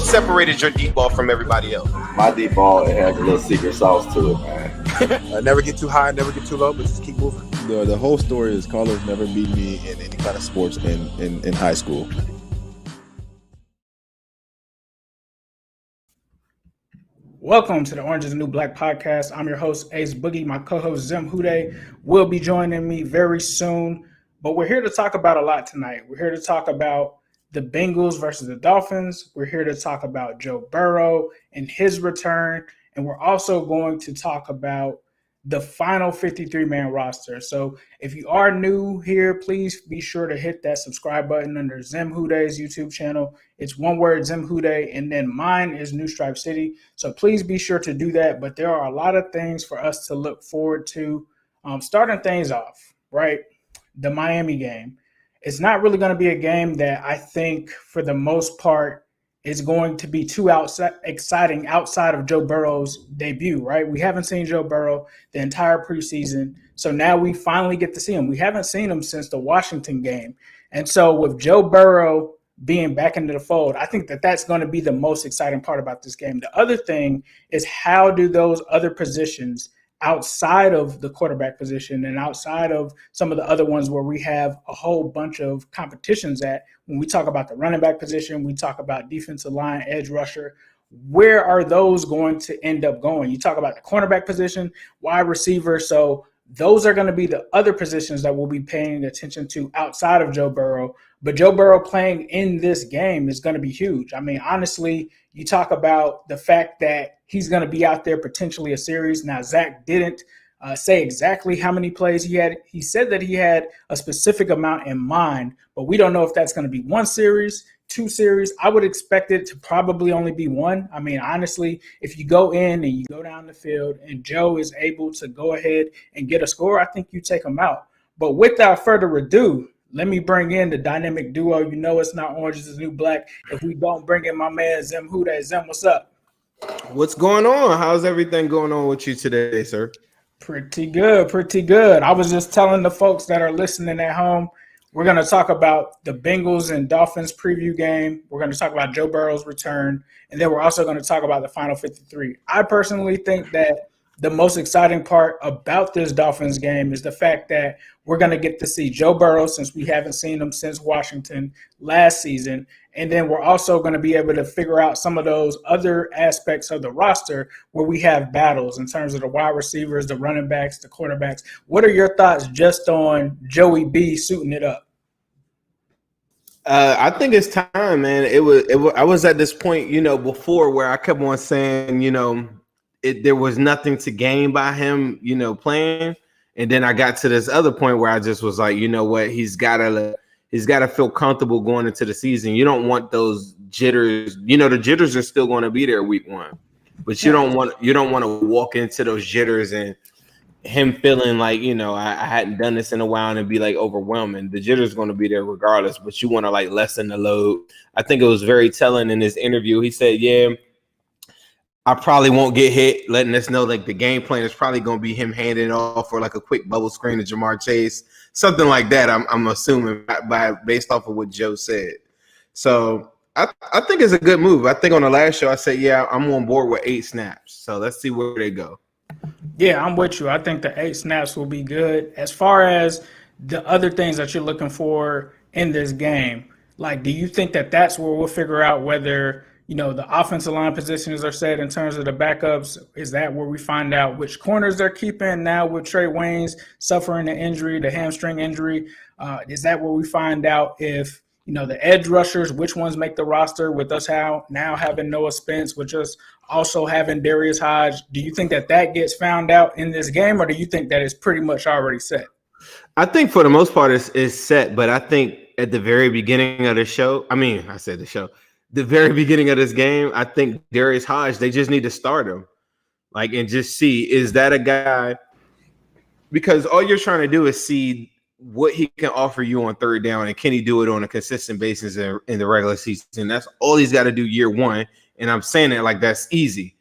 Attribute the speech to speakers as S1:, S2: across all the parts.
S1: separated your deep ball from everybody else?
S2: My deep ball, it has a little secret sauce to it, man.
S3: Never get too high, never get too low, but just keep moving.
S4: The whole story is Carlos never beat me in any kind of sports in high school.
S5: Welcome to the Orange is the New Black podcast. I'm your host, Ace Boogie. My co-host, Zim Hude, will be joining me very soon. But we're here to talk about a lot tonight. We're here to talk about the Bengals versus the Dolphins. We're here to talk about Joe Burrow and his return. And we're also going to talk about the final 53-man roster. So if you are new here, please be sure to hit that subscribe button under Zim Hude's YouTube channel. It's one word, Zim Hude, and then mine is New Stripe City. So please be sure to do that. But there are a lot of things for us to look forward to. Starting things off, right? The Miami game. It's not really going to be a game that I think for the most part is going to be too exciting outside of Joe Burrow's debut, right? We haven't seen Joe Burrow the entire preseason, so now we finally get to see him. We haven't seen him since the Washington game. And so with Joe Burrow being back into the fold, I think that that's going to be the most exciting part about this game. The other thing is, how do those other positions outside of the quarterback position and outside of some of the other ones where we have a whole bunch of competitions at, when we talk about the running back position, we talk about defensive line, edge rusher, where are those going to end up going? You talk about the cornerback position, wide receiver. So those are going to be the other positions that we'll be paying attention to outside of Joe Burrow. But Joe Burrow playing in this game is going to be huge. I mean, honestly, you talk about the fact that he's going to be out there potentially a series. Now, Zach didn't say exactly how many plays he had. He said that he had a specific amount in mind, but we don't know if that's going to be one series, two series. I would expect it to probably only be one. I mean, honestly, if you go in and you go down the field and Joe is able to go ahead and get a score, I think you take him out. But without further ado, let me bring in the dynamic duo. You know it's not Orange is the New Black if we don't bring in my man Zim Hude. Zim, what's up?
S1: What's going on? How's everything going on with you today, sir?
S5: Pretty good, pretty good. I was just telling the folks that are listening at home, we're going to talk about the Bengals and Dolphins preview game. We're going to talk about Joe Burrow's return, and then we're also going to talk about the final 53. I personally think that the most exciting part about this Dolphins game is the fact that we're going to get to see Joe Burrow, since we haven't seen him since Washington last season. And then we're also going to be able to figure out some of those other aspects of the roster where we have battles in terms of the wide receivers, the running backs, the quarterbacks. What are your thoughts just on Joey B suiting it up?
S1: I think it's time, man. I was at this point, before, where I kept on saying, there was nothing to gain by him, playing. And then I got to this other point where I just was like, you know what, he's got to feel comfortable going into the season. You don't want those jitters. The jitters are still going to be there week one, but you don't want to walk into those jitters and him feeling like, I hadn't done this in a while and be like overwhelming. The jitters going to be there regardless, but you want to like lessen the load. I think it was very telling in his interview. He said, yeah, I probably won't get hit, letting us know like the game plan is probably going to be him handing it off for like a quick bubble screen to Jamar Chase, something like that. I'm assuming based off of what Joe said. So I think it's a good move. I think on the last show I said, yeah, I'm on board with 8 snaps. So let's see where they go.
S5: Yeah, I'm with you. I think the 8 snaps will be good. As far as the other things that you're looking for in this game, like, do you think that that's where we'll figure out whether the offensive line positions are set in terms of the backups? Is that where we find out which corners they're keeping now with Trey Waynes suffering the injury, the hamstring injury? Is that where we find out if, the edge rushers, which ones make the roster, with us now having Noah Spence, with us also having Darius Hodge? Do you think that gets found out in this game, or do you think that it's pretty much already set?
S1: I think for the most part it's set, but I think at the very beginning of the show, the very beginning of this game, I think Darius Hodge, they just need to start him, and just see, is that a guy? Because all you're trying to do is see what he can offer you on third down, and can he do it on a consistent basis in the regular season? That's all he's got to do year one, and I'm saying it like that's easy.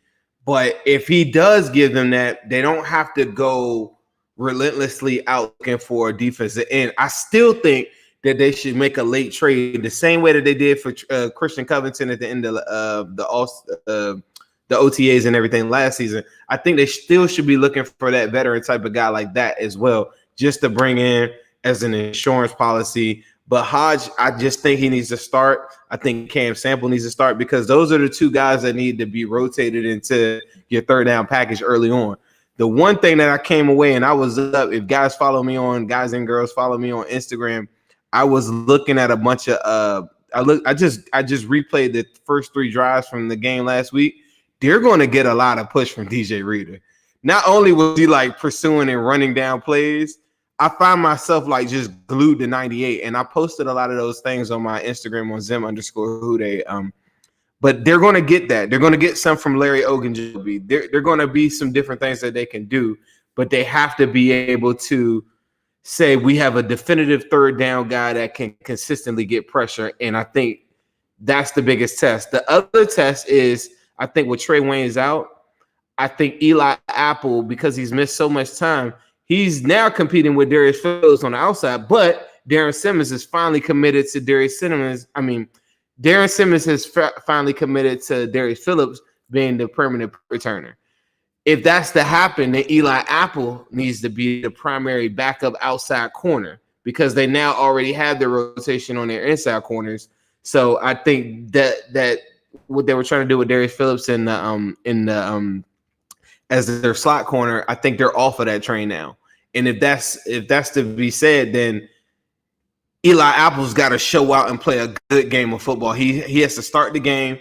S1: But if he does give them that, they don't have to go relentlessly out looking for a defensive end. I still think that they should make a late trade the same way that they did for Christian Covington at the end of the OTAs and everything last season. I think they still should be looking for that veteran type of guy like that as well, just to bring in as an insurance policy. But Hodge, I just think he needs to start. I think Cam Sample needs to start because those are the two guys that need to be rotated into your third down package early on. The one thing that I came away and I was up, if guys and girls follow me on Instagram, I was looking at a bunch of I just replayed the first 3 drives from the game last week. They're going to get a lot of push from DJ Reader. Not only was he like pursuing and running down plays, I find myself like just glued to 98, and I posted a lot of those things on my Instagram on Zim_Hude. But they're going to get that. They're going to get some from Larry Ogunjobi. They're going to be some different things that they can do, but they have to be able to say we have a definitive third down guy that can consistently get pressure, and I think that's the biggest test. The other test is, I think with Trey Waynes out, I think Eli Apple, because he's missed so much time, he's now competing with Darius Phillips on the outside, but Darren Simmons is finally committed to Darius Simmons. Darren Simmons has finally committed to Darius Phillips being the permanent returner. If that's to happen, then Eli Apple needs to be the primary backup outside corner because they now already have their rotation on their inside corners. So I think that what they were trying to do with Darius Phillips as their slot corner, I think they're off of that train now. And if that's to be said, then Eli Apple's got to show out and play a good game of football. He has to start the game,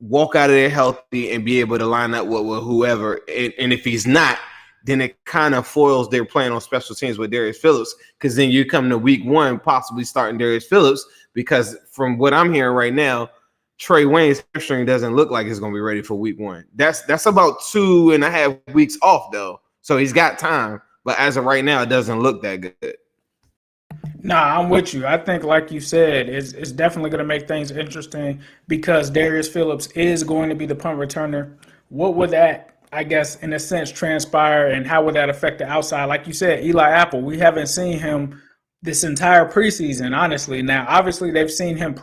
S1: walk out of there healthy, and be able to line up with whoever. And if he's not, then it kind of foils their plan on special teams with Darius Phillips, because then you come to week 1 possibly starting Darius Phillips, because from what I'm hearing right now, Trey Wayne's hamstring doesn't look like it's going to be ready for week 1. That's about 2.5 weeks off, though. So he's got time. But as of right now, it doesn't look that good.
S5: Nah, I'm with you. I think, like you said, it's definitely going to make things interesting because Darius Phillips is going to be the punt returner. What would that, I guess, in a sense, transpire, and how would that affect the outside? Like you said, Eli Apple, we haven't seen him this entire preseason, honestly. Now, obviously, they've seen him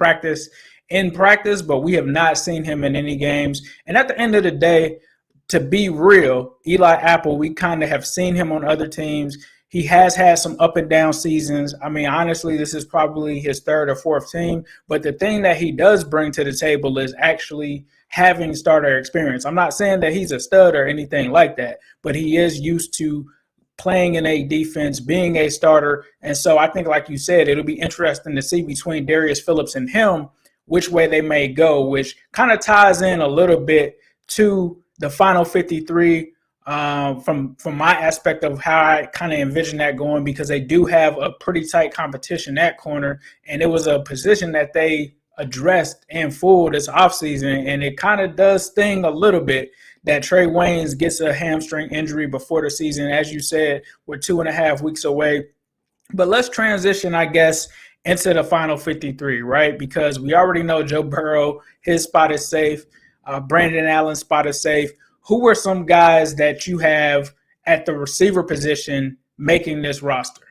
S5: in practice, but we have not seen him in any games. And at the end of the day, to be real, Eli Apple, we kind of have seen him on other teams. He has had some up and down seasons. I mean, honestly, this is probably his 3rd or 4th team. But the thing that he does bring to the table is actually having starter experience. I'm not saying that he's a stud or anything like that, but he is used to playing in a defense, being a starter. And so I think, like you said, it'll be interesting to see between Darius Phillips and him which way they may go, which kind of ties in a little bit to the final 53 from my aspect of how I kind of envision that going, because they do have a pretty tight competition at corner, and it was a position that they addressed in full this offseason, and it kind of does sting a little bit that Trey Waynes gets a hamstring injury before the season. As you said, we're 2.5 weeks away. But let's transition, I guess, into the final 53, right? Because we already know Joe Burrow, his spot is safe. Brandon Allen's spot is safe. Who are some guys that you have at the receiver position making this roster?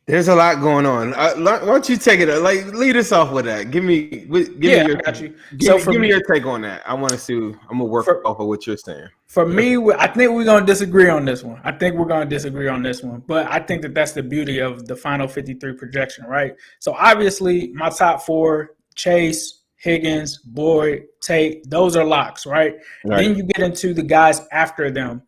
S1: There's a lot going on. Why don't you take it? Like, lead us off with that. Give me your,
S5: I got you.
S1: Give me your take on that. I want to see. I'm gonna work off of what you're saying.
S5: For me, I think we're gonna disagree on this one. But I think that that's the beauty of the final 53 projection, right? So obviously, my top 4: Chase, Higgins, Boyd, Tate. Those are locks, right? Then you get into the guys after them.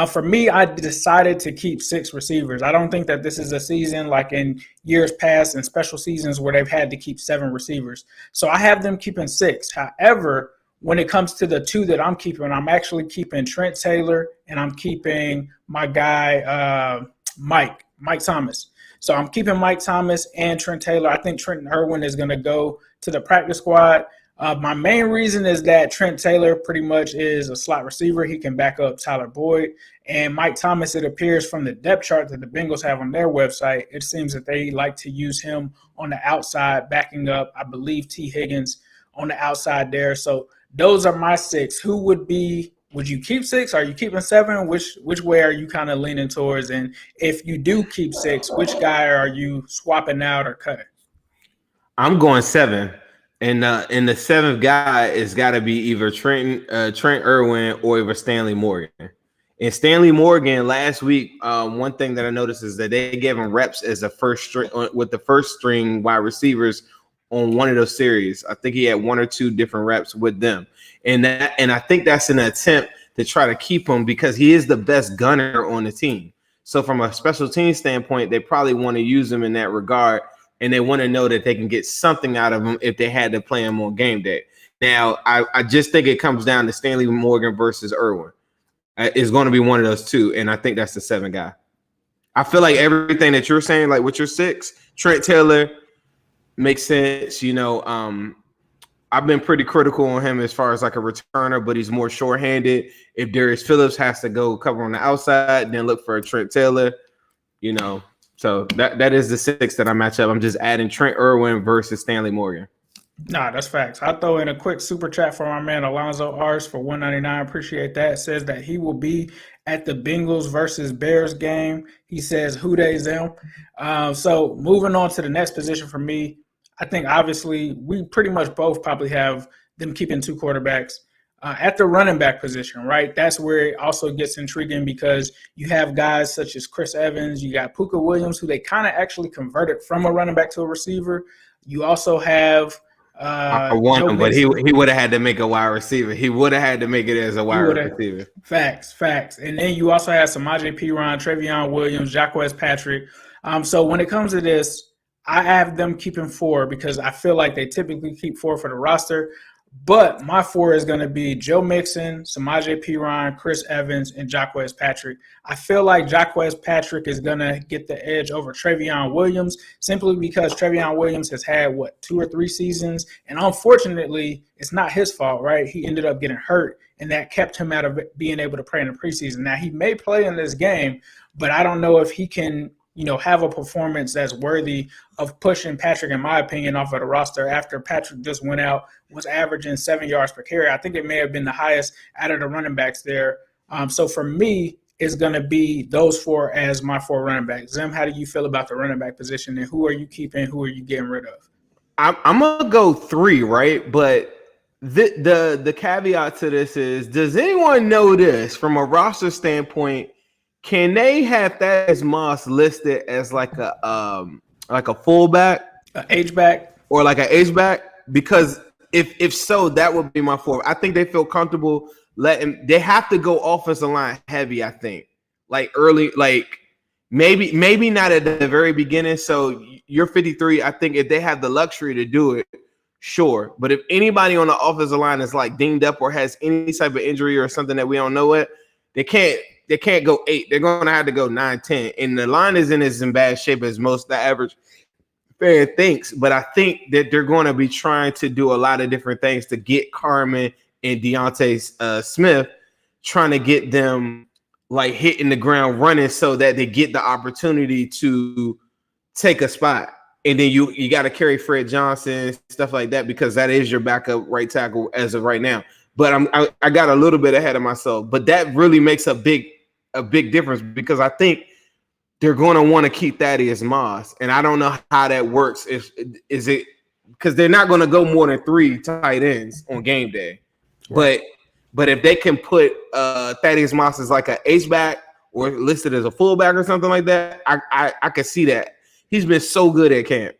S5: For me, I decided to keep 6 receivers. I don't think that this is a season like in years past and special seasons where they've had to keep 7 receivers. So I have them keeping 6. However, when it comes to the 2 that I'm keeping, I'm actually keeping Trent Taylor, and I'm keeping my guy Mike Thomas. So I'm keeping Mike Thomas and Trent Taylor. I think Trenton Irwin is going to go to the practice squad. My main reason is that Trent Taylor pretty much is a slot receiver. He can back up Tyler Boyd. And Mike Thomas, it appears from the depth chart that the Bengals have on their website, it seems that they like to use him on the outside, backing up, I believe, T. Higgins on the outside there. So those are my 6. Who would be would you keep 6? Are you keeping 7? Which way are you kind of leaning towards? And if you do keep 6, which guy are you swapping out or cutting?
S1: I'm going 7. And the 7th guy is got to be either Trent Irwin or either Stanley Morgan. And Stanley Morgan last week, one thing that I noticed is that they gave him reps as a first string with the first string wide receivers on one of those series. I think he had 1 or 2 different reps with them, and I think that's an attempt to try to keep him because he is the best gunner on the team. So from a special team standpoint, they probably want to use him in that regard, and they want to know that they can get something out of him if they had to play him on game day. Now, I just think it comes down to Stanley Morgan versus Irwin. It's going to be one of those two, and I think that's the 7 guy. I feel like everything that you're saying, like with your 6, Trent Taylor makes sense. I've been pretty critical on him as far as like a returner, but he's more short-handed. If Darius Phillips has to go cover on the outside, then look for a Trent Taylor. So that is the 6 that I match up. I'm just adding Trent Irwin versus Stanley Morgan.
S5: Nah, that's facts. I'll throw in a quick super chat for my man Alonzo Ars for $1.99. Appreciate that. It says that he will be at the Bengals versus Bears game. He says, who days them? So moving on to the next position for me, I think obviously we pretty much both probably have them keeping 2 quarterbacks. At the running back position, right? That's where it also gets intriguing because you have guys such as Chris Evans. You got Puka Williams, who they kind of actually converted from a running back to a receiver. You also have
S1: I want him, but he would have had to make a wide receiver. He would have had to make it as a wide receiver.
S5: Facts. And then you also have Samaje Perine, Trevion Williams, Jacquez Patrick. So when it comes to this, I have them keeping 4 because I feel like they typically keep 4 for the roster. But my 4 is going to be Joe Mixon, Samaje Perine, Chris Evans, and Jacquez Patrick. I feel like Jacquez Patrick is going to get the edge over Trevion Williams simply because Trevion Williams has had, 2 or 3 seasons. And unfortunately, it's not his fault, right? He ended up getting hurt, and that kept him out of being able to play in the preseason. Now, he may play in this game, but I don't know if he can have a performance that's worthy of pushing Patrick, in my opinion, off of the roster after Patrick just went out, was averaging 7 yards per carry. I think it may have been the highest out of the running backs there. So for me, it's going to be those 4 as my 4 running backs. Zim, how do you feel about the running back position, and who are you keeping? Who are you getting rid of?
S1: I'm going to go 3, right? But the caveat to this is, does anyone know this from a roster standpoint? Can they have Thaddeus Moss listed as like a fullback,
S5: an H-back,
S1: or like an H-back? Because if so, that would be my 4. I think they feel comfortable letting. They have to go offensive line heavy. I think like early, like maybe not at the very beginning. So you're 53. I think if they have the luxury to do it, sure. But if anybody on the offensive line is like dinged up or has any type of injury or something that we don't know it, they can't go 8. They're going to have to go 9, 10. And the line isn't as in bad shape as most the average fan thinks. But I think that they're going to be trying to do a lot of different things to get Carmen and Deontay Smith, trying to get them like hitting the ground running so that they get the opportunity to take a spot. And then you got to carry Fred Johnson, stuff like that, because that is your backup right tackle as of right now. But I got a little bit ahead of myself. But that really makes a big difference because I think they're going to want to keep Thaddeus Moss. And I don't know how that works. Is it because they're not going to go more than 3 tight ends on game day. Right. But if they can put Thaddeus Moss as like an H-back or listed as a fullback or something like that, I could see that. He's been so good at camp.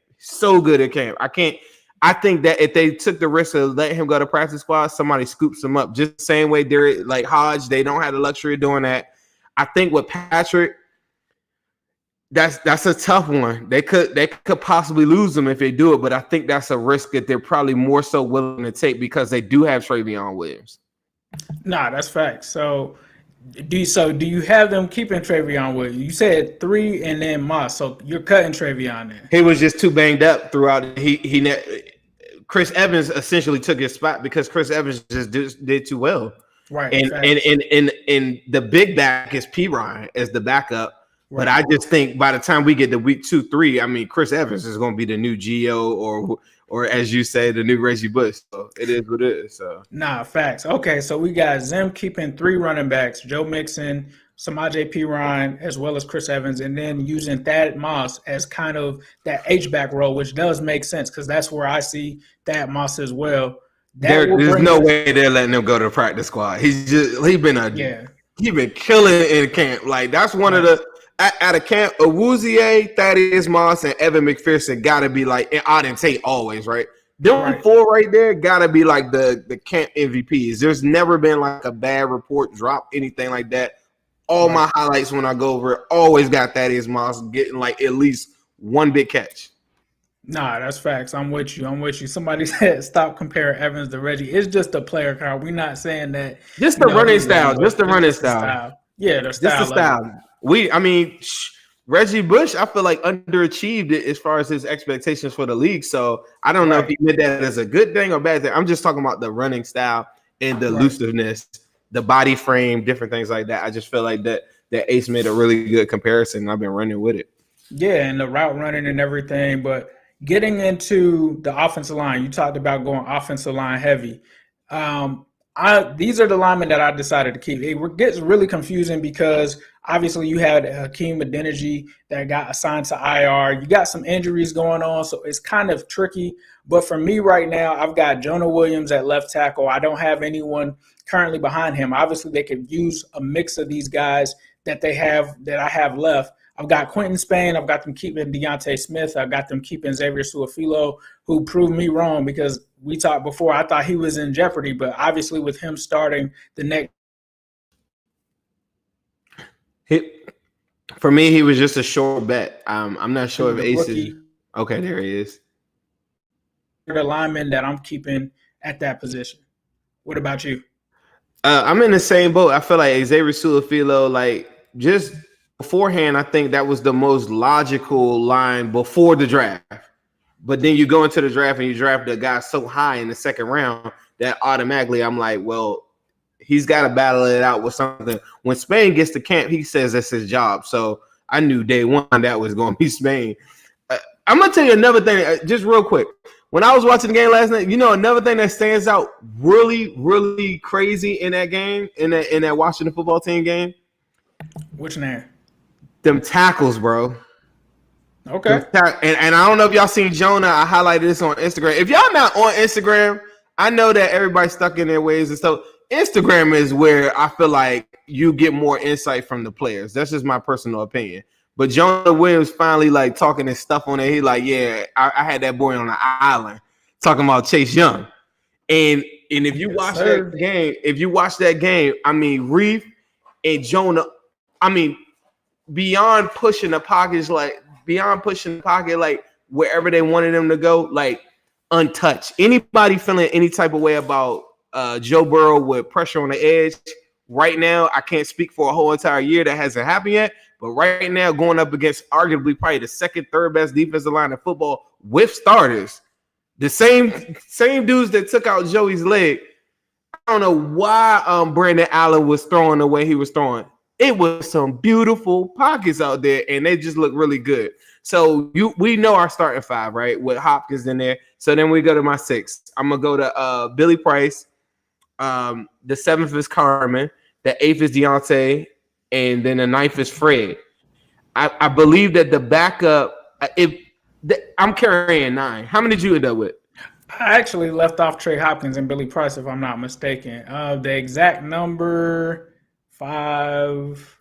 S1: I think that if they took the risk of letting him go to practice squad, somebody scoops him up. Just the same way they're like Hodge, they don't have the luxury of doing that. I think with Patrick, that's a tough one. They could possibly lose him if they do it, but I think that's a risk that they're probably more so willing to take because they do have Trevion Williams.
S5: Nah, that's facts. So do you have them keeping Trevion Williams? You said 3 and then Moss, so you're cutting Trevion in.
S1: He was just too banged up throughout. Chris Evans essentially took his spot because Chris Evans just did too well.
S5: Right.
S1: And the big back is Perine as the backup. But I just think by the time we get to week 2, 3, I mean, Chris Evans is going to be the new Geo or as you say, the new Reggie Bush. So it is what it is. So
S5: facts. Okay, so we got Zim keeping 3 running backs: Joe Mixon, Samaje Perine, as well as Chris Evans, and then using Thad Moss as kind of that H-back role, which does make sense because that's where I see Thad Moss as well.
S1: There's no way they're letting him go to the practice squad. He's been killing in camp. Like that's one of the out of camp. Awuzie, Thaddeus Moss, and Evan McPherson gotta be like, and Auden Tate always, right? Them 4 right there gotta be like the camp MVPs. There's never been like a bad report drop, anything like that. All my highlights when I go over it always got Thaddeus Moss getting like at least one big catch.
S5: Nah, that's facts. I'm with you. Somebody said stop comparing Evans to Reggie. It's just a player card. We're not saying that.
S1: Just the running style. Just the running style.
S5: Yeah, the style.
S1: Just the style. Reggie Bush, I feel like underachieved it as far as his expectations for the league. So I don't know if he meant that as a good thing or bad thing. I'm just talking about the running style and the elusiveness, the body frame, different things like that. I just feel like that Ace made a really good comparison. And I've been running with it. Yeah,
S5: and the route running and everything, but getting into the offensive line, you talked about going offensive line heavy. These are the linemen that I decided to keep. It gets really confusing because obviously you had Hakeem Adeniji that got assigned to IR. You got some injuries going on, so it's kind of tricky. But for me right now, I've got Jonah Williams at left tackle. I don't have anyone currently behind him. Obviously, they could use a mix of these guys that I have left. I've got Quentin Spain. I've got them keeping Deontay Smith. I've got them keeping Xavier Su'a-Filo, who proved me wrong because we talked before. I thought he was in jeopardy, but obviously with him starting the next.
S1: For me, he was just a short bet. I'm not sure if Ace is. Okay, there he is.
S5: The lineman that I'm keeping at that position. What about you?
S1: I'm in the same boat. I feel like Xavier Su'a-Filo, like just – beforehand, I think that was the most logical line before the draft. But then you go into the draft and you draft a guy so high in the second round that automatically I'm like, well, he's got to battle it out with something. When Spain gets to camp, he says that's his job. So I knew day one that was going to be Spain. I'm going to tell you another thing, just real quick. When I was watching the game last night, another thing that stands out really, really crazy in that game, in that Washington football team game.
S5: Which name?
S1: Them tackles, bro.
S5: Okay.
S1: And I don't know if y'all seen Jonah. I highlighted this on Instagram. If y'all not on Instagram, I know that everybody's stuck in their ways and stuff. Instagram is where I feel like you get more insight from the players. That's just my personal opinion. But Jonah Williams finally like talking his stuff on it. He like, yeah, I had that boy on the island talking about Chase Young. And if you watch that game, I mean, Reef and Jonah, I mean, beyond pushing the pocket, like wherever they wanted him to go, like untouched. Anybody feeling any type of way about Joe Burrow with pressure on the edge right now? I can't speak for a whole entire year that hasn't happened yet, but right now going up against arguably probably the second, third best defensive line in football with starters, the same dudes that took out Joey's leg. I don't know why Brandon Allen was throwing the way he was throwing. It was some beautiful pockets out there, and they just look really good. So we know our starting 5, right, with Hopkins in there. So then we go to my 6. I'm going to go to Billy Price. The 7th is Carmen. The 8th is Deontay. And then the 9th is Fred. I believe that the backup, I'm carrying 9. How many did you end up with?
S5: I actually left off Trey Hopkins and Billy Price, if I'm not mistaken. The exact number... 5,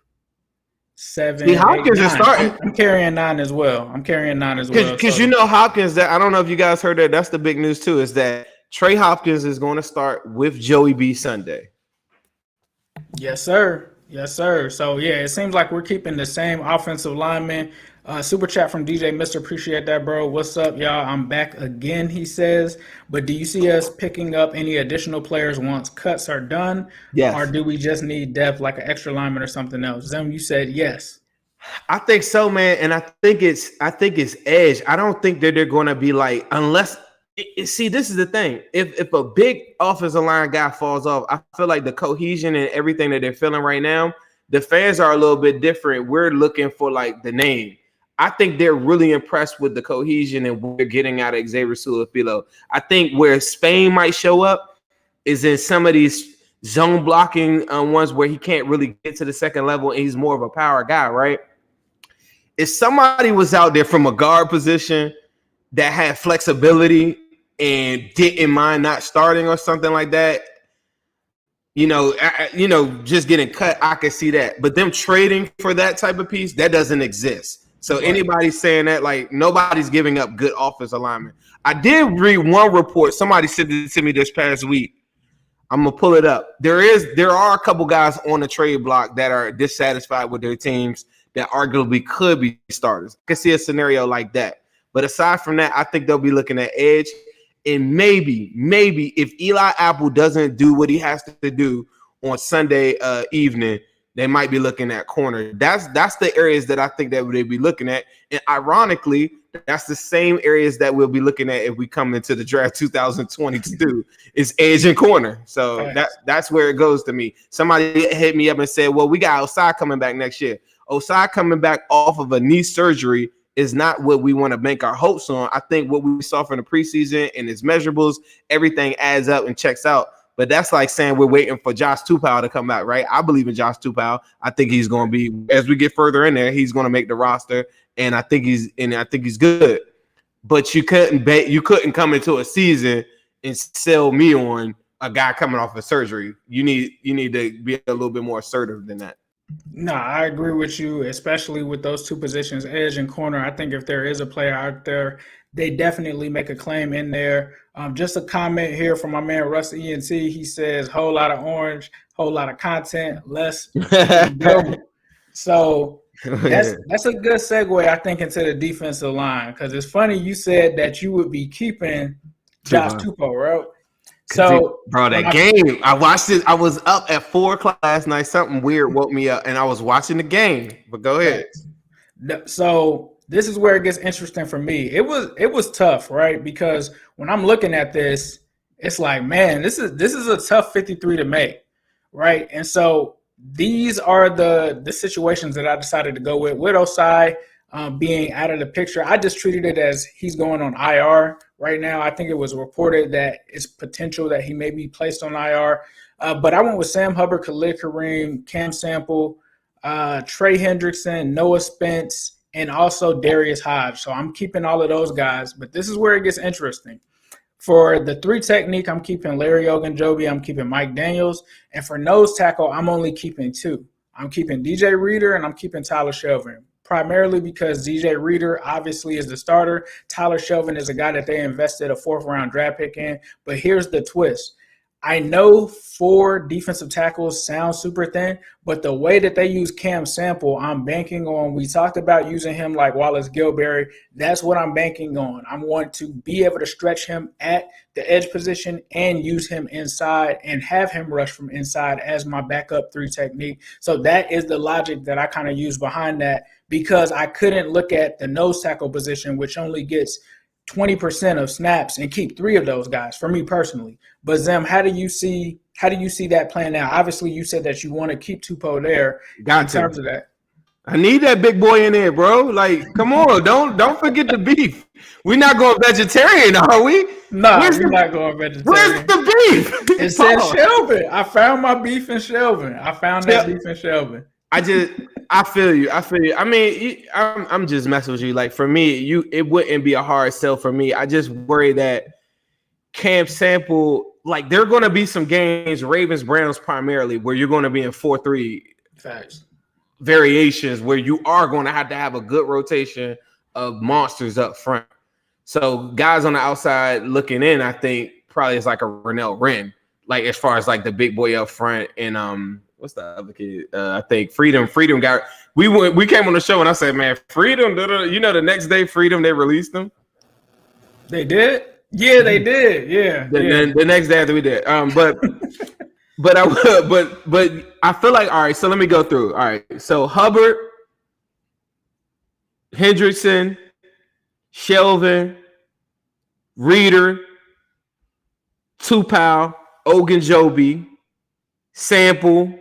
S5: 7.
S1: See, Hopkins is starting.
S5: I'm carrying 9 as well.
S1: Because Hopkins, that I don't know if you guys heard that. That's the big news too. Is that Trey Hopkins is going to start with Joey B Sunday.
S5: Yes, sir. So yeah, it seems like we're keeping the same offensive lineman. Super chat from DJ Mr. Appreciate that, bro. What's up, y'all? I'm back again, he says. But do you see us picking up any additional players once cuts are done?
S1: Yes.
S5: Or do we just need depth like an extra lineman or something else? Zim, you said yes.
S1: I think so, man. And I think it's edge. I don't think that they're going to be like, unless see, this is the thing. If a big offensive line guy falls off, I feel like the cohesion and everything that they're feeling right now, The fans are a little bit different. We're looking for like the name. I think they're really impressed with the cohesion and what they're getting out of Xavier Su'a-Filo. I think where Spain might show up is in some of these zone blocking ones where he can't really get to the second level and he's more of a power guy, right? If somebody was out there from a guard position that had flexibility and didn't mind not starting or something like that, just getting cut, I could see that. But them trading for that type of piece, that doesn't exist. So anybody saying that, like, nobody's giving up good offensive alignment. I did read one report. Somebody sent it to me this past week. I'm gonna pull it up. There are a couple guys on the trade block that are dissatisfied with their teams that arguably could be starters. I can see a scenario like that. But aside from that, I think they'll be looking at edge. And maybe if Eli Apple doesn't do what he has to do on Sunday evening, they might be looking at corner. That's the areas that I think that they'll be looking at. And ironically, that's the same areas that we'll be looking at if we come into the draft 2022 is edge and corner. So that's where it goes to me. Somebody hit me up and said, well, we got Osai coming back next year. Osai coming back off of a knee surgery is not what we want to bank our hopes on. I think what we saw from the preseason and his measurables, everything adds up and checks out. But that's like saying we're waiting for Josh Tupou to come back, right? I believe in Josh Tupou. I think he's going to be, as we get further in there, he's going to make the roster, and I think he's good. But you couldn't come into a season and sell me on a guy coming off of surgery. You need to be a little bit more assertive than that.
S5: No, I agree with you, especially with those two positions, edge and corner. I think if there is a player out there, they definitely make a claim in there. Just a comment here from my man Russ ENT. He says, whole lot of orange, whole lot of content, less go. So that's a good segue, I think, into the defensive line, because it's funny you said that you would be keeping Josh Tupou, right? So,
S1: bro, that game, I watched it. I was up at 4 o'clock last night. Something weird woke me up, and I was watching the game. But go ahead.
S5: So this is where it gets interesting for me. It was tough, right? Because when I'm looking at this, it's like, man, this is a tough 53 to make, right? And so these are the situations that I decided to go with Osai being out of the picture. I just treated it as he's going on IR right now. I think it was reported that it's potential that he may be placed on IR. But I went with Sam Hubbard, Khalid Kareem, Cam Sample, Trey Hendrickson, Noah Spence, and also Darius Hodge. So I'm keeping all of those guys. But this is where it gets interesting. For the 3 technique, I'm keeping Larry Ogunjobi. I'm keeping Mike Daniels. And for nose tackle, I'm only keeping 2. I'm keeping DJ Reader and I'm keeping Tyler Shelvin. Primarily because DJ Reader obviously is the starter. Tyler Shelvin is a guy that they invested a 4th-round draft pick in. But here's the twist. I know 4 defensive tackles sound super thin, but the way that they use Cam Sample, I'm banking on. We talked about using him like Wallace Gilberry. That's what I'm banking on. I want to be able to stretch him at the edge position and use him inside and have him rush from inside as my backup 3 technique. So that is the logic that I kind of use behind that, because I couldn't look at the nose tackle position, which only gets 20% of snaps, and keep 3 of those guys for me personally. But Zim, how do you see that playing out? Obviously, you said that you want to keep Tupou there. In terms of that,
S1: I need that big boy in there, bro. Like, come on, don't forget the beef. We're not going vegetarian, are we?
S5: No, we're not going vegetarian.
S1: Where's the beef?
S5: It says Shelvin. I found my beef in Shelvin. I found that beef in Shelvin.
S1: I feel you. I mean, I'm just messing with you. Like, for me, it wouldn't be a hard sell for me. I just worry that Cam Sample, like, there are going to be some games, Ravens, Browns primarily, where you're going to be in 4-3
S5: facts
S1: variations, where you are going to have a good rotation of monsters up front. So guys on the outside looking in, I think probably it's like a Rennell Wren, like as far as like the big boy up front. And what's the other kid? I think Freedom got. We came on the show and I said, man, Freedom. The next day, Freedom, they released them.
S5: They did. Yeah, they did. Yeah.
S1: The next day after we did. But I feel like, all right. So let me go through. All right. So Hubbard, Hendrickson, Shelvin, Reader, Tupou, Ogunjobi, Sample.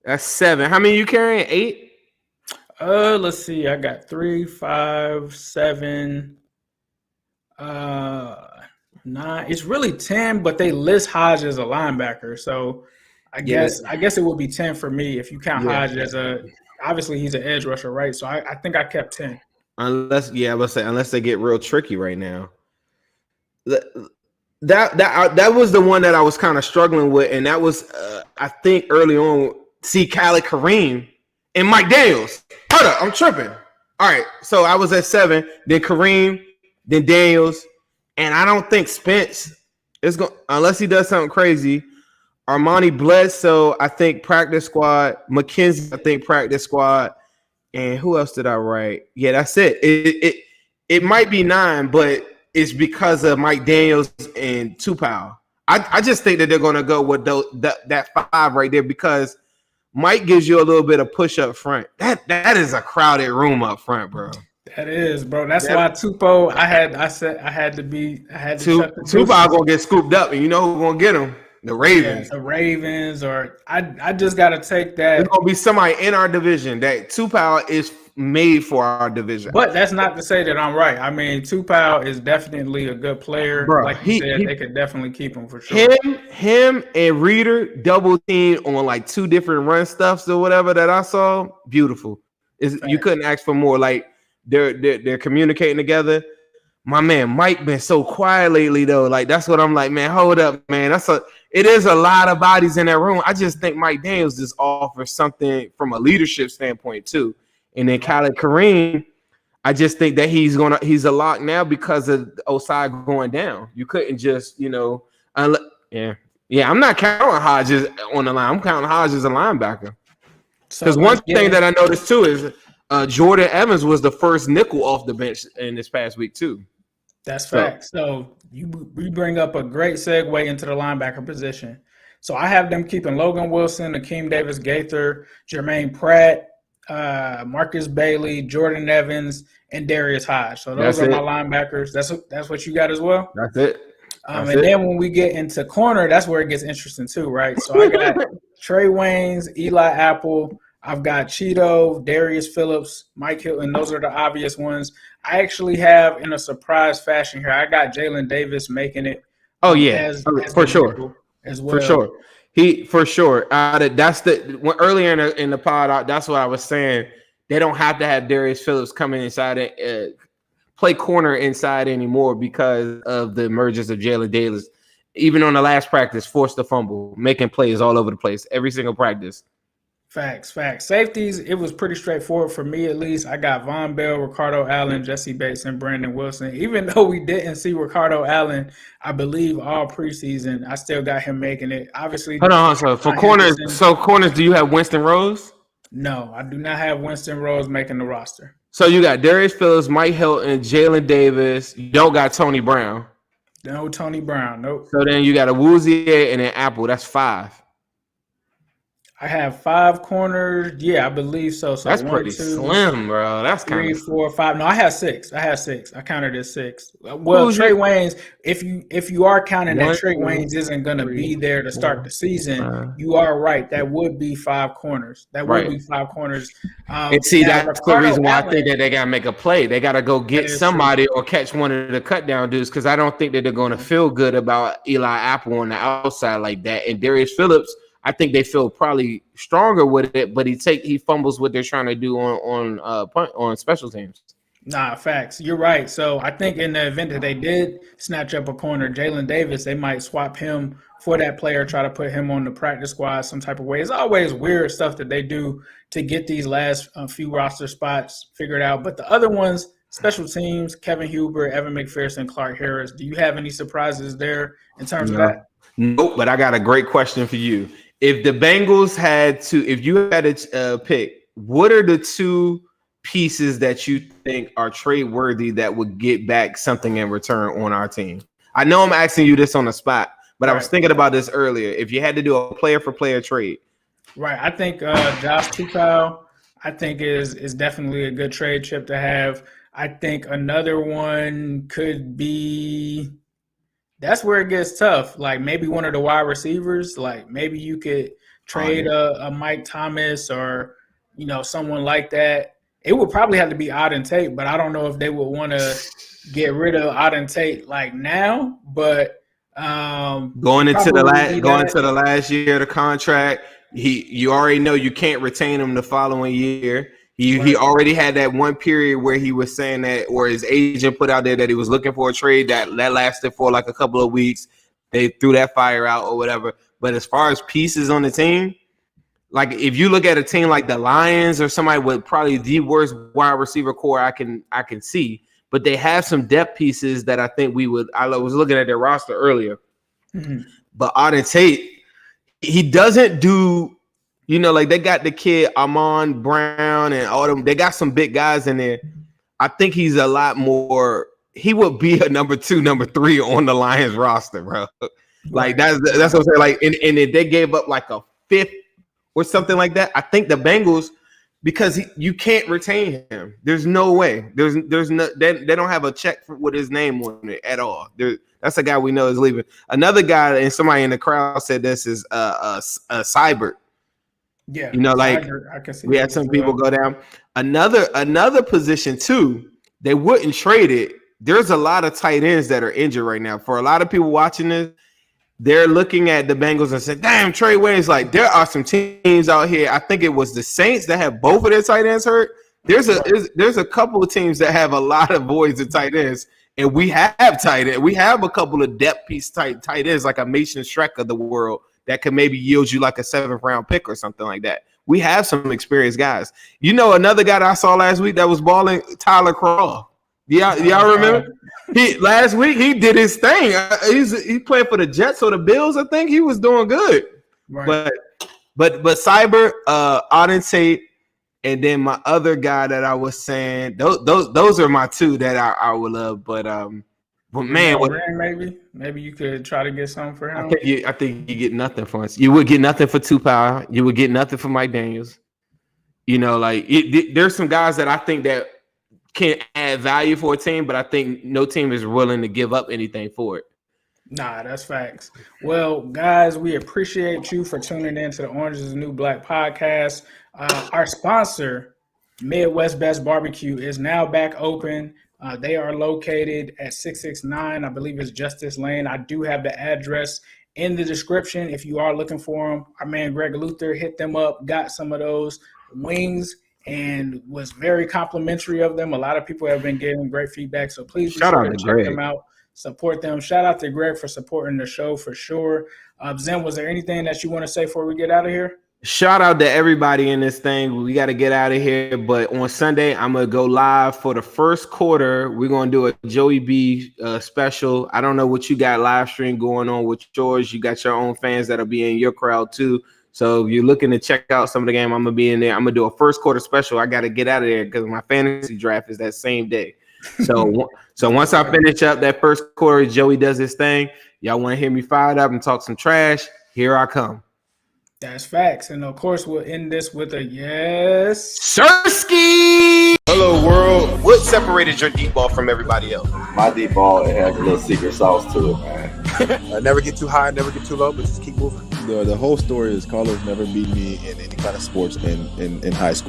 S1: That's 7. How many you carrying? 8?
S5: Let's see. I got 3, 5, 7, 9. It's really 10, but they list Hodge as a linebacker. So I guess it would be 10 for me if you count Hodge as obviously he's an edge rusher, right? So I think I kept 10.
S1: Unless they get real tricky right now. That was the one that I was kind of struggling with, and that was I think early on. See Khaled Kareem and Mike Daniels. Hold up, I'm tripping. All right, so I was at 7, then Kareem, then Daniels, and I don't think Spence is going unless he does something crazy. Armani Bledsoe, I think practice squad. McKenzie, I think practice squad. And who else did I write? Yeah, that's it. It might be 9, but it's because of Mike Daniels and Tupou. I just think that they're going to go with that 5 right there because Mike gives you a little bit of push up front. That is a crowded room up front, bro.
S5: That is, bro. That's why Tupou. I had to
S1: Tupou gonna get scooped up, and you know who's gonna get him? The Ravens.
S5: Yeah, the Ravens, or I just gotta take that.
S1: There's gonna be somebody in our division that Tupou is made for our division.
S5: But that's not to say that I'm right. I mean, Tupou is definitely a good player.
S1: Bro,
S5: like you said, they could definitely keep him for sure.
S1: Him and Reader double team on like 2 different run stuffs or whatever that I saw. Beautiful. You couldn't ask for more. Like they're communicating together. My man Mike been so quiet lately though. Like that's what I'm like, man. Hold up, man. It is a lot of bodies in that room. I just think Mike Daniels just offers something from a leadership standpoint too. And then Khaled Kareem, I just think that he's a lock now because of Osai going down. You couldn't just, I'm not counting Hodges on the line. I'm counting Hodges as a linebacker. Because one thing that I noticed too is Jordan Evans was the first nickel off the bench in this past week too.
S5: That's facts. So you bring up a great segue into the linebacker position. So I have them keeping Logan Wilson, Akeem Davis-Gaither, Jermaine Pratt, Marcus Bailey, Jordan Evans, and Darius Hodge. So those are my linebackers. That's what you got as well?
S1: That's it.
S5: Then when we get into corner, that's where it gets interesting too, right? So I got Trey Waynes, Eli Apple. I've got Cheeto, Darius Phillips, Mike Hilton. Those are the obvious ones. I actually have, in a surprise fashion here, I got Jalen Davis making it.
S1: Oh, yeah, for sure.
S5: As well.
S1: For sure. Earlier in the pod, that's what I was saying. They don't have to have Darius Phillips coming inside and play corner inside anymore because of the emergence of Jalen Davis. Even on the last practice, forced a fumble, making plays all over the place, every single practice.
S5: Facts. Safeties, it was pretty straightforward for me at least. I got Von Bell, Ricardo Allen, Jesse Bates, and Brandon Wilson. Even though we didn't see Ricardo Allen, I believe, all preseason, I still got him making it. Obviously,
S1: hold on. So for corners, do you have Winston Rose?
S5: No, I do not have Winston Rose making the roster.
S1: So you got Darius Phillips, Mike Hilton, Jalen Davis. You don't got Tony Brown.
S5: No Tony Brown. Nope.
S1: So then you got a Woozier and an Apple. That's 5.
S5: I have 5 corners. Yeah, I believe so. So
S1: that's pretty slim, bro. That's
S5: 3, 4, 5. No, I have 6. I counted as 6. Well, Trey Waynes, if you are counting that Trey Waynes isn't going to be there to start the season, you are right. That would be 5 corners. And see, that's the reason why I think that they got to make a play. They got to go get somebody or catch one of the cut down dudes because I don't think that they're going to feel good about Eli Apple on the outside like that. And Darius Phillips, I think they feel probably stronger with it, but he fumbles what they're trying to do on special teams. Nah, facts. You're right. So I think in the event that they did snatch up a corner, Jalen Davis, they might swap him for that player, try to put him on the practice squad some type of way. It's always weird stuff that they do to get these last few roster spots figured out. But the other ones, special teams, Kevin Huber, Evan McPherson, Clark Harris. Do you have any surprises there in terms of that?
S1: Nope, but I got a great question for you. If the Bengals if you had to pick, what are the 2 pieces that you think are trade worthy that would get back something in return on our team? I know I'm asking you this on the spot, but I was thinking about this earlier. If you had to do a player for player trade,
S5: right? I think Josh Tupou, I think is definitely a good trade chip to have. I think another one could be. That's where it gets tough. Like maybe one of the wide receivers, like maybe you could trade a Mike Thomas or, someone like that. It would probably have to be Auden Tate, but I don't know if they would want to get rid of Auden Tate like now. But
S1: going into the last year of the contract, you already know you can't retain him the following year. He already had that one period where he was saying that, or his agent put out there that he was looking for a trade that lasted for like a couple of weeks. They threw that fire out or whatever. But as far as pieces on the team, like if you look at a team like the Lions or somebody with probably the worst wide receiver core I can see, but they have some depth pieces that I think we would. I was looking at their roster earlier, but Auden Tate, he doesn't do. Like they got the kid Amon Brown and all them. They got some big guys in there. I think he's a lot more. He would be a number 2, number 3 on the Lions roster, bro. Like that's what I'm saying. Like, and if they gave up like a 5th or something like that, I think the Bengals, because you can't retain him. There's no way. There's no. They don't have a check with his name on it at all. That's a guy we know is leaving. Another guy, and somebody in the crowd said this is Seibert.
S5: Yeah,
S1: like
S5: I can see
S1: we had some people go down. Another position too, they wouldn't trade it. There's a lot of tight ends that are injured right now. For a lot of people watching this, they're looking at the Bengals and saying, damn, Trey Waynes, like there are some teams out here. I think it was the Saints that have both of their tight ends hurt. There's a couple of teams that have a lot of voids at tight ends, and we have tight end. We have a couple of depth piece tight ends like a Mason Streck of the world that could maybe yield you like a 7th round pick or something like that. We have some experienced guys. Another guy that I saw last week that was balling, Tyler Kroll. Y'all remember? Last week he did his thing. He's playing for the Jets or the Bills. I think he was doing good. Right. But Seibert, Auden Tate, and then my other guy that I was saying, those are my 2 that I would love. But man,
S5: maybe you could try to get something for him.
S1: I think you get nothing for us. You would get nothing for Tupac. You would get nothing for Mike Daniels. There's some guys that I think that can add value for a team, but I think no team is willing to give up anything for it.
S5: Nah, that's facts. Well, guys, we appreciate you for tuning in to the Orange is the New Black podcast. Our sponsor, Midwest Best Barbecue, is now back open. They are located at 669, I believe it's Justice Lane. I do have the address in the description if you are looking for them. Our man Greg Luther hit them up, got some of those wings, and was very complimentary of them. A lot of people have been getting great feedback, so please be sure to check them out, support them. Shout out to Greg for supporting the show for sure. Zim, was there anything that you want to say before we get out of here?
S1: Shout out to everybody in this thing. We got to get out of here, but on Sunday, I'm going to go live for the first quarter. We're going to do a Joey B special. I don't know what you got live stream going on with yours. You got your own fans that'll be in your crowd too. So if you're looking to check out some of the game, I'm going to be in there. I'm going to do a first quarter special. I got to get out of there because my fantasy draft is that same day. So once I finish up that first quarter, Joey does his thing. Y'all want to hear me fired up and talk some trash? Here I come.
S5: That's facts. And of course, we'll end this with a yes.
S1: Sirski! Hello, world. What separated your deep ball from everybody else?
S2: My deep ball, it has a little secret sauce to it, man.
S3: Never get too high, never get too low, but just keep moving.
S4: The whole story is Carlos never beat me in any kind of sports in high school.